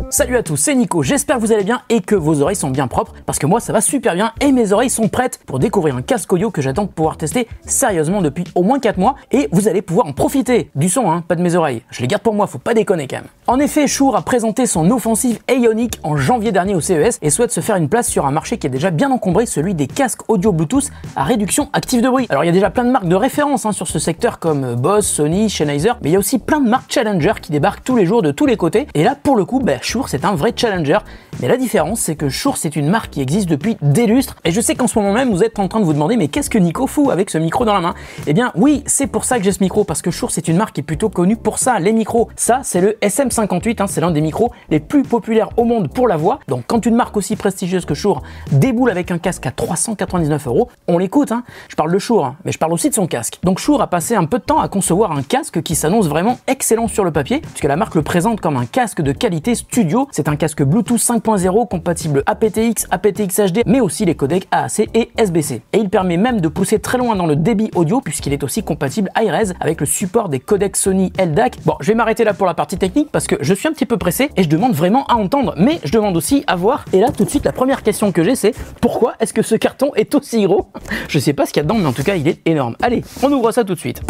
Salut à tous, c'est Nico, j'espère que vous allez bien et que vos oreilles sont bien propres parce que moi ça va super bien et mes oreilles sont prêtes pour découvrir un casque audio que j'attends de pouvoir tester sérieusement depuis au moins 4 mois et vous allez pouvoir en profiter. Du son, hein, pas de mes oreilles. Je les garde pour moi, faut pas déconner quand même. En effet, Shure a présenté son offensive Ioniq en janvier dernier au CES et souhaite se faire une place sur un marché qui est déjà bien encombré, celui des casques audio Bluetooth à réduction active de bruit. Alors il y a déjà plein de marques de référence sur ce secteur comme Boss, Sony, Sennheiser, mais il y a aussi plein de marques challenger qui débarquent tous les jours de tous les côtés et là pour le coup, Shure c'est un vrai challenger, mais la différence c'est que Shure c'est une marque qui existe depuis des lustres et je sais qu'en ce moment même vous êtes en train de vous demander mais qu'est-ce que Nico fout avec ce micro dans la main? Eh bien oui, c'est pour ça que j'ai ce micro, parce que Shure c'est une marque qui est plutôt connue pour ça, les micros. Ça c'est le SM58, c'est l'un des micros les plus populaires au monde pour la voix. Donc quand une marque aussi prestigieuse que Shure déboule avec un casque à 399 €, on l'écoute. Je parle de Shure, mais je parle aussi de son casque. Donc Shure a passé un peu de temps à concevoir un casque qui s'annonce vraiment excellent sur le papier, puisque la marque le présente comme un casque de qualité studio. C'est un casque Bluetooth 5.0 compatible aptX, aptX HD, mais aussi les codecs AAC et SBC. Et il permet même de pousser très loin dans le débit audio, puisqu'il est aussi compatible iRes avec le support des codecs Sony LDAC. Bon, je vais m'arrêter là pour la partie technique parce que je suis un petit peu pressé et je demande vraiment à entendre, mais je demande aussi à voir. Et là, tout de suite, la première question que j'ai, c'est pourquoi est-ce que ce carton est aussi gros? Je sais pas ce qu'il y a dedans, mais en tout cas, il est énorme. Allez, on ouvre ça tout de suite.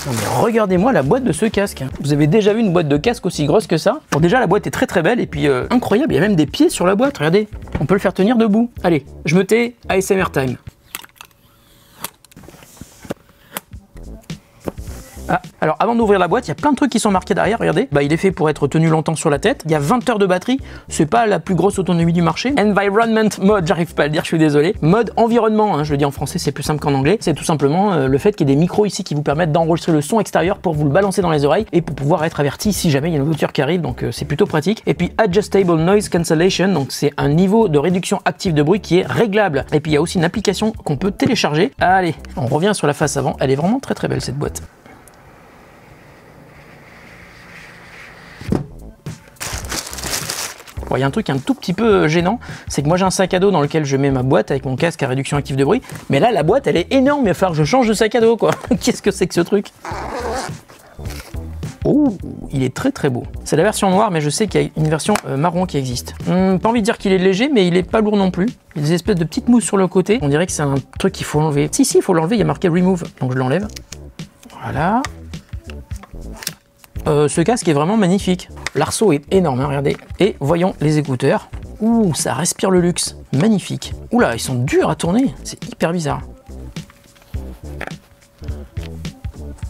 Non mais regardez-moi la boîte de ce casque. Vous avez déjà vu une boîte de casque aussi grosse que ça? Bon, déjà la boîte est très très belle et puis incroyable, il y a même des pieds sur la boîte, regardez. On peut le faire tenir debout. Allez, je me tais, ASMR time. Ah, alors avant d'ouvrir la boîte, il y a plein de trucs qui sont marqués derrière, regardez. Il est fait pour être tenu longtemps sur la tête. Il y a 20 heures de batterie, c'est pas la plus grosse autonomie du marché. Environment mode, j'arrive pas à le dire, je suis désolé. Mode environnement, je le dis en français, c'est plus simple qu'en anglais. C'est tout simplement le fait qu'il y ait des micros ici qui vous permettent d'enregistrer le son extérieur pour vous le balancer dans les oreilles et pour pouvoir être averti si jamais il y a une voiture qui arrive, donc c'est plutôt pratique. Et puis Adjustable Noise Cancellation, donc c'est un niveau de réduction active de bruit qui est réglable. Et puis il y a aussi une application qu'on peut télécharger. Allez, on revient sur la face avant, elle est vraiment très très belle cette boîte. Il y a un truc un tout petit peu gênant, c'est que moi j'ai un sac à dos dans lequel je mets ma boîte avec mon casque à réduction active de bruit, mais là la boîte elle est énorme, il va falloir que je change de sac à dos quoi. Qu'est-ce que c'est que ce truc? Oh, il est très très beau. C'est la version noire, mais je sais qu'il y a une version marron qui existe. Pas envie de dire qu'il est léger, mais il est pas lourd non plus. Il y a des espèces de petites mousses sur le côté. On dirait que c'est un truc qu'il faut enlever. Si, il faut l'enlever, il y a marqué Remove, donc je l'enlève. Voilà. Ce casque est vraiment magnifique. L'arceau est énorme, regardez. Et voyons les écouteurs. Ouh, ça respire le luxe. Magnifique. Oula, ils sont durs à tourner. C'est hyper bizarre.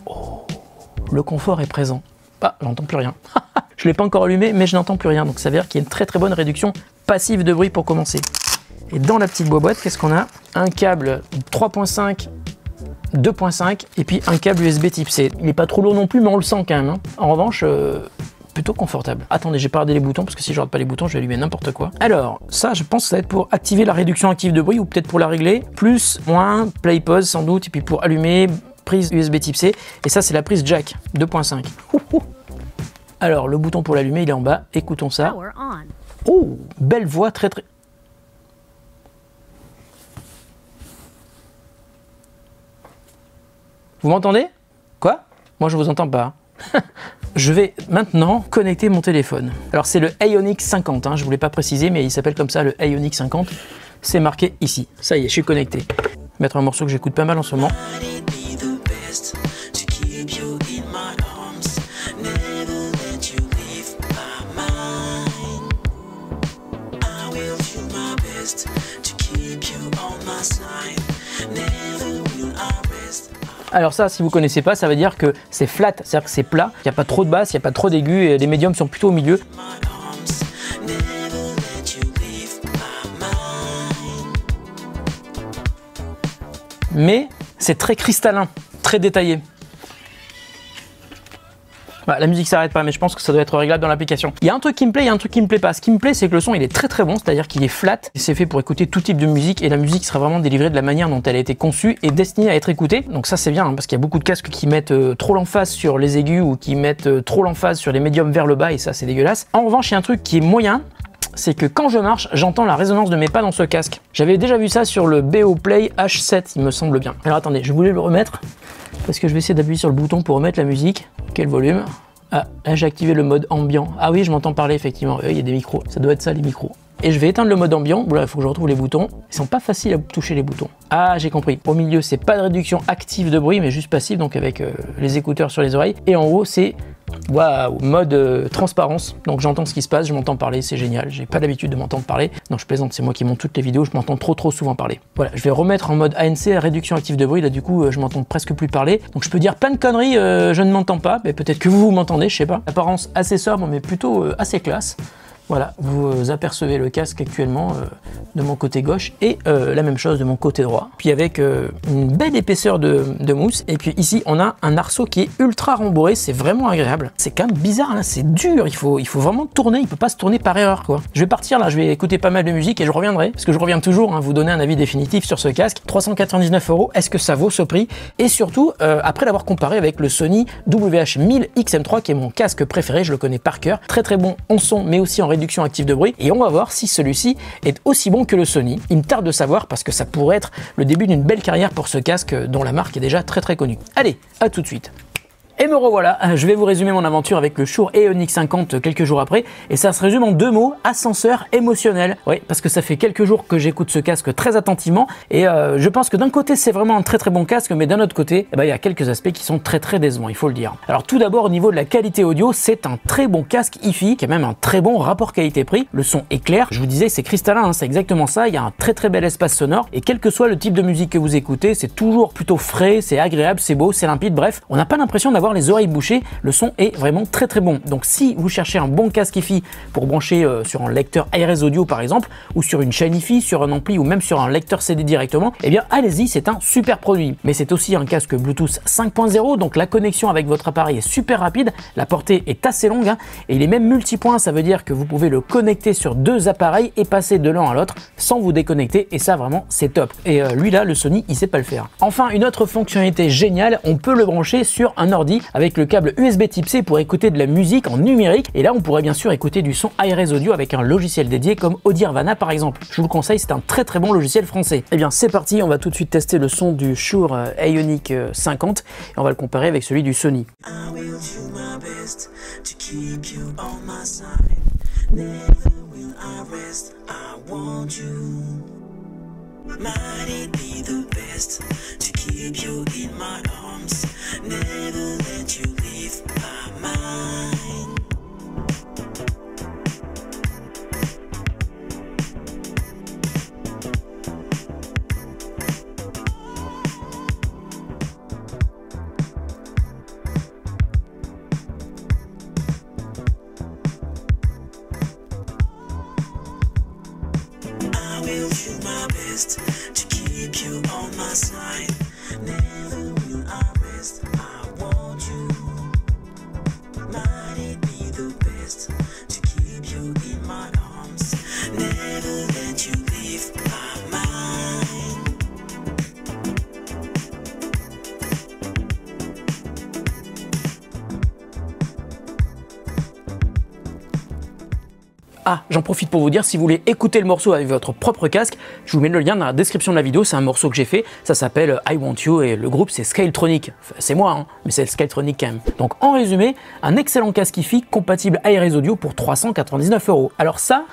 Oh, le confort est présent. Ah, j'entends plus rien. Je l'ai pas encore allumé, mais je n'entends plus rien. Donc ça veut dire qu'il y a une très très bonne réduction passive de bruit pour commencer. Et dans la petite boîte, qu'est-ce qu'on a? Un câble 3.5. 2.5 et puis un câble USB type C. Il n'est pas trop lourd non plus, mais on le sent quand même. En revanche, plutôt confortable. Attendez, j'ai pas regardé les boutons parce que si je regarde pas les boutons, je vais allumer n'importe quoi. Alors, ça, je pense que ça va être pour activer la réduction active de bruit ou peut-être pour la régler. Plus, moins, play pause sans doute, et puis pour allumer, prise USB type C. Et ça, c'est la prise jack 2.5. Alors, le bouton pour l'allumer, il est en bas. Écoutons ça. Oh, belle voix, très très... Vous m'entendez? Quoi? Moi je vous entends pas. Je vais maintenant connecter mon téléphone. Alors c'est le Ioniq 50, je voulais pas préciser, mais il s'appelle comme ça, le Ioniq 50. C'est marqué ici. Ça y est, je suis connecté. Mettre un morceau que j'écoute pas mal en ce moment. Alors ça, si vous connaissez pas, ça veut dire que c'est flat, c'est-à-dire que c'est plat, il n'y a pas trop de basse, il n'y a pas trop d'aigus, et les médiums sont plutôt au milieu. Mais c'est très cristallin, très détaillé. Voilà, la musique s'arrête pas, mais je pense que ça doit être réglable dans l'application. Il y a un truc qui me plaît, il y a un truc qui me plaît pas. Ce qui me plaît, c'est que le son il est très très bon, c'est-à-dire qu'il est flat. C'est fait pour écouter tout type de musique et la musique sera vraiment délivrée de la manière dont elle a été conçue et destinée à être écoutée. Donc ça c'est bien, parce qu'il y a beaucoup de casques qui mettent trop l'emphase sur les aigus ou qui mettent trop l'emphase sur les médiums vers le bas et ça c'est dégueulasse. En revanche, il y a un truc qui est moyen. c'est que quand je marche, j'entends la résonance de mes pas dans ce casque. J'avais déjà vu ça sur le Beoplay H7, il me semble bien. Alors attendez, je voulais le remettre, parce que je vais essayer d'appuyer sur le bouton pour remettre la musique. Quel volume? Ah, là j'ai activé le mode ambiant. Ah oui, je m'entends parler effectivement. Il y a des micros, ça doit être ça les micros. Et je vais éteindre le mode ambiant. Voilà, il faut que je retrouve les boutons. Ils sont pas faciles à toucher les boutons. Ah, j'ai compris. Au milieu, c'est pas de réduction active de bruit, mais juste passive, donc avec les écouteurs sur les oreilles. Et en haut, c'est waouh, mode transparence. Donc j'entends ce qui se passe, je m'entends parler, c'est génial. J'ai pas l'habitude de m'entendre parler. Non, je plaisante, c'est moi qui monte toutes les vidéos, je m'entends trop souvent parler. Voilà, je vais remettre en mode ANC, réduction active de bruit. Là, du coup, je m'entends presque plus parler. Donc je peux dire plein de conneries, je ne m'entends pas. Mais peut-être que vous m'entendez, je sais pas. Apparence assez sobre, mais plutôt assez classe. Voilà, vous apercevez le casque actuellement de mon côté gauche et la même chose de mon côté droit. Puis avec une belle épaisseur de mousse. Et puis ici, on a un arceau qui est ultra rembourré. C'est vraiment agréable. C'est quand même bizarre, hein, c'est dur. Il faut vraiment tourner. Il peut pas se tourner par erreur, quoi. Je vais partir là, je vais écouter pas mal de musique et je reviendrai. Parce que je reviens toujours, hein, vous donner un avis définitif sur ce casque. 399 €, est-ce que ça vaut ce prix? Et surtout, après l'avoir comparé avec le Sony WH-1000XM3 qui est mon casque préféré, je le connais par cœur. Très bon en son, mais aussi en réduction active de bruit, et on va voir si celui-ci est aussi bon que le Sony. Il me tarde de savoir parce que ça pourrait être le début d'une belle carrière pour ce casque dont la marque est déjà très connue. Allez, à tout de suite. Et me revoilà, je vais vous résumer mon aventure avec le Shure Aeonic 50 quelques jours après, et ça se résume en 2 mots, ascenseur émotionnel. Oui, parce que ça fait quelques jours que j'écoute ce casque très attentivement, et je pense que d'un côté c'est vraiment un très bon casque, mais d'un autre côté, il y a quelques aspects qui sont très décevants, il faut le dire. Alors tout d'abord au niveau de la qualité audio, c'est un très bon casque hi-fi, qui a même un très bon rapport qualité-prix, le son est clair, je vous disais c'est cristallin, hein, c'est exactement ça, il y a un très bel espace sonore, et quel que soit le type de musique que vous écoutez, c'est toujours plutôt frais, c'est agréable, c'est beau, c'est limpide, bref, on n'a pas l'impression d'avoir les oreilles bouchées, le son est vraiment très bon. Donc si vous cherchez un bon casque hi-fi pour brancher sur un lecteur ARS audio par exemple, ou sur une chaîne hi-fi, sur un ampli ou même sur un lecteur CD directement, eh bien allez-y, c'est un super produit. Mais c'est aussi un casque Bluetooth 5.0, donc la connexion avec votre appareil est super rapide, la portée est assez longue, hein, et il est même multipoint, ça veut dire que vous pouvez le connecter sur 2 appareils et passer de l'un à l'autre sans vous déconnecter, et ça vraiment c'est top. Et lui là, le Sony, il sait pas le faire. Enfin, une autre fonctionnalité géniale, on peut le brancher sur un ordi avec le câble USB Type C pour écouter de la musique en numérique, et là on pourrait bien sûr écouter du son ARS audio avec un logiciel dédié comme Audirvana par exemple. Je vous le conseille, c'est un très bon logiciel français. Et bien c'est parti, on va tout de suite tester le son du Shure Aeonic 50 et on va le comparer avec celui du Sony. Might it be the best to keep you in my arms, never let you leave my mind. I will do my best to keep you on my side. Never will I rest. I want you. Might it be the best to keep you in my arms. Never let you leave my mind. Ah, j'en profite pour vous dire, si vous voulez écouter le morceau avec votre propre casque, je vous mets le lien dans la description de la vidéo, c'est un morceau que j'ai fait, ça s'appelle I Want You et le groupe c'est Scaletronic. Enfin, c'est moi, hein, mais c'est Scaletronic quand même. Donc en résumé, un excellent casque hi-fi compatible ARS audio pour 399 €. Alors ça,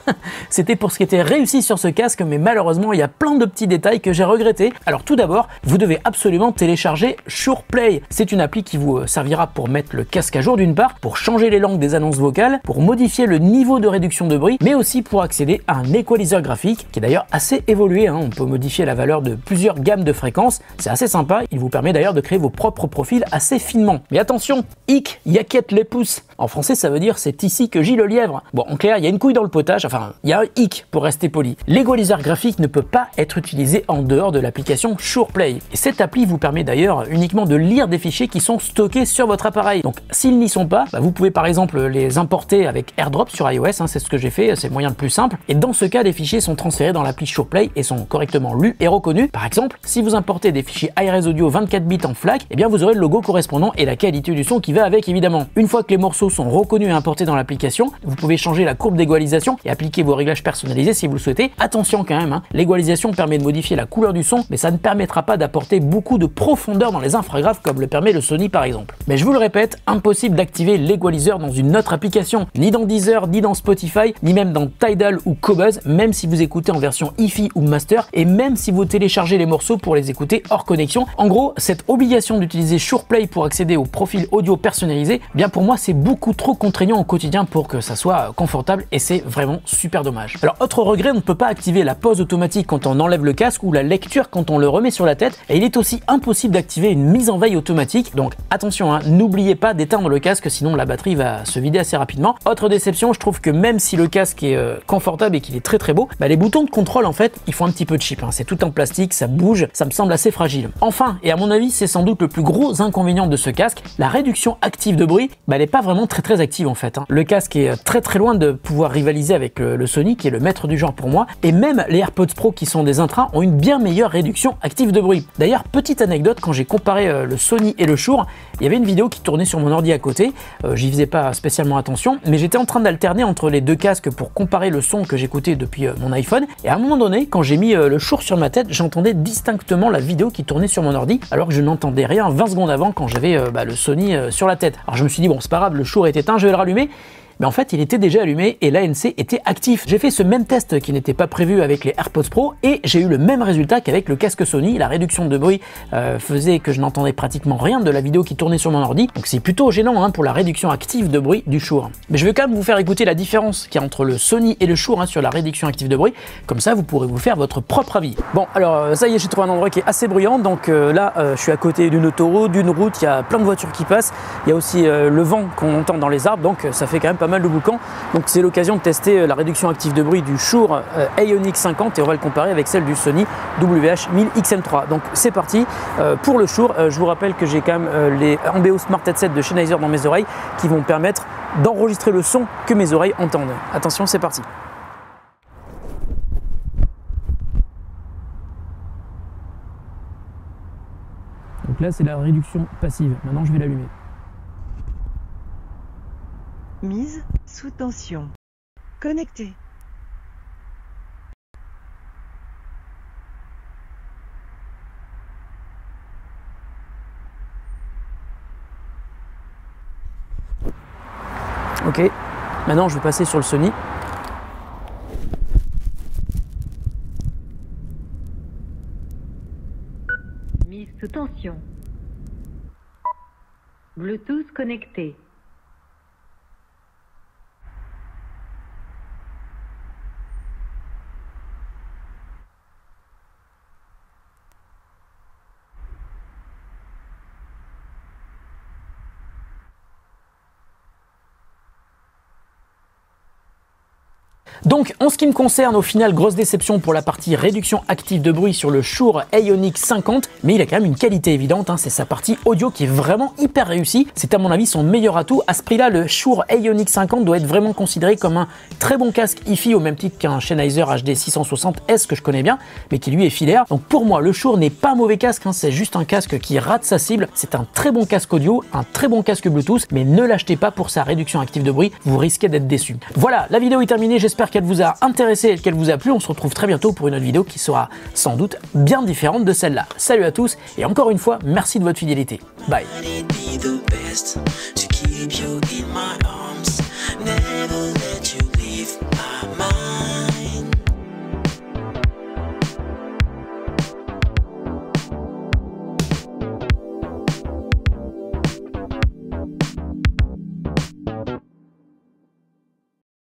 c'était pour ce qui était réussi sur ce casque, mais malheureusement il y a plein de petits détails que j'ai regrettés. Alors tout d'abord, vous devez absolument télécharger Shure Play. C'est une appli qui vous servira pour mettre le casque à jour d'une part, pour changer les langues des annonces vocales, pour modifier le niveau de réduction de bruit, mais aussi pour accéder à un equalizer graphique qui est d'ailleurs assez évolué, hein. On peut modifier la valeur de plusieurs gammes de fréquences, c'est assez sympa, il vous permet d'ailleurs de créer vos propres profils assez finement. Mais attention, hic, yaquette les pouces. En français ça veut dire c'est ici que gît le lièvre. Bon, en clair, il y a une couille dans le potage, enfin, il y a un hic pour rester poli. L'equalizer graphique ne peut pas être utilisé en dehors de l'application Shure Play. Et cette appli vous permet d'ailleurs uniquement de lire des fichiers qui sont stockés sur votre appareil. Donc s'ils n'y sont pas, vous pouvez par exemple les importer avec AirDrop sur iOS, hein, c'est ce que j'ai fait, c'est le moyen le plus simple. Et dans ce cas, les fichiers sont transférés dans l'appli Shure Play et sont correctement lus et reconnus. Par exemple, si vous importez des fichiers ARS audio 24 bits en FLAC, eh bien vous aurez le logo correspondant et la qualité du son qui va avec évidemment. Une fois que les morceaux sont reconnus et importés dans l'application. Vous pouvez changer la courbe d'égalisation et appliquer vos réglages personnalisés si vous le souhaitez. Attention quand même, hein, l'égalisation permet de modifier la couleur du son, mais ça ne permettra pas d'apporter beaucoup de profondeur dans les infragraves comme le permet le Sony par exemple. Mais je vous le répète, impossible d'activer l'égaliseur dans une autre application, ni dans Deezer, ni dans Spotify, ni même dans Tidal ou Qobuz, même si vous écoutez en version hi-fi ou master, et même si vous téléchargez les morceaux pour les écouter hors connexion. En gros, cette obligation d'utiliser SurePlay pour accéder au profil audio personnalisé, bien pour moi c'est beaucoup trop contraignant au quotidien pour que ça soit confortable et c'est vraiment super dommage. Alors autre regret, on ne peut pas activer la pause automatique quand on enlève le casque ou la lecture quand on le remet sur la tête, et il est aussi impossible d'activer une mise en veille automatique, donc attention, hein, n'oubliez pas d'éteindre le casque sinon la batterie va se vider assez rapidement. Autre déception, je trouve que même si le casque est confortable et qu'il est très beau, les boutons de contrôle en fait ils font un petit peu cheap, hein. C'est tout en plastique, ça bouge, ça me semble assez fragile. Enfin, et à mon avis c'est sans doute le plus gros inconvénient de ce casque, la réduction active de bruit, elle n'est pas vraiment très active en fait, hein. Le casque est très loin de pouvoir rivaliser avec le Sony qui est le maître du genre pour moi, et même les AirPods Pro qui sont des intrins ont une bien meilleure réduction active de bruit. D'ailleurs, petite anecdote, quand j'ai comparé le Sony et le Shure, il y avait une vidéo qui tournait sur mon ordi à côté, j'y faisais pas spécialement attention, mais j'étais en train d'alterner entre les deux casques pour comparer le son que j'écoutais depuis mon iPhone, et à un moment donné, quand j'ai mis le Shure sur ma tête, j'entendais distinctement la vidéo qui tournait sur mon ordi, alors que je n'entendais rien 20 secondes avant quand j'avais le Sony sur la tête. Alors je me suis dit, bon, c'est pas grave, le Shure est éteint, je vais le rallumer. Mais en fait il était déjà allumé et l'ANC était actif. J'ai fait ce même test qui n'était pas prévu avec les AirPods Pro et j'ai eu le même résultat qu'avec le casque Sony. La réduction de bruit faisait que je n'entendais pratiquement rien de la vidéo qui tournait sur mon ordi, donc c'est plutôt gênant, hein, pour la réduction active de bruit du Shure. Mais je vais quand même vous faire écouter la différence qu'il y a entre le Sony et le Shure, hein, sur la réduction active de bruit, comme ça vous pourrez vous faire votre propre avis. Bon alors ça y est, j'ai trouvé un endroit qui est assez bruyant, donc là je suis à côté d'une autoroute, d'une route, il y a plein de voitures qui passent, il y a aussi le vent qu'on entend dans les arbres, donc ça fait quand même pas mal de boucan. Donc c'est l'occasion de tester la réduction active de bruit du Shure Ioniq 50 et on va le comparer avec celle du Sony WH-1000XM3. Donc c'est parti pour le Shure. Je vous rappelle que j'ai quand même les Ambeo Smart Headset de Sennheiser dans mes oreilles qui vont permettre d'enregistrer le son que mes oreilles entendent. Attention, c'est parti. Donc là c'est la réduction passive. Maintenant je vais l'allumer. Mise sous tension. Connecté. Ok, maintenant je vais passer sur le Sony. Mise sous tension. Bluetooth connecté. Donc en ce qui me concerne, au final, grosse déception pour la partie réduction active de bruit sur le Shure Ioniq 50, mais il a quand même une qualité évidente, hein, c'est sa partie audio qui est vraiment hyper réussie. C'est à mon avis son meilleur atout. À ce prix-là, le Shure Ioniq 50 doit être vraiment considéré comme un très bon casque hi-fi, au même titre qu'un Sennheiser HD 660S que je connais bien, mais qui lui est filaire. Donc pour moi, le Shure n'est pas un mauvais casque, hein, c'est juste un casque qui rate sa cible. C'est un très bon casque audio, un très bon casque Bluetooth, mais ne l'achetez pas pour sa réduction active de bruit, vous risquez d'être déçu. Voilà, la vidéo est terminée, j'espère qu'elle vous a intéressé et qu'elle vous a plu. On se retrouve très bientôt pour une autre vidéo qui sera sans doute bien différente de celle-là. Salut à tous et encore une fois, merci de votre fidélité. Bye. Never let you leave my mind.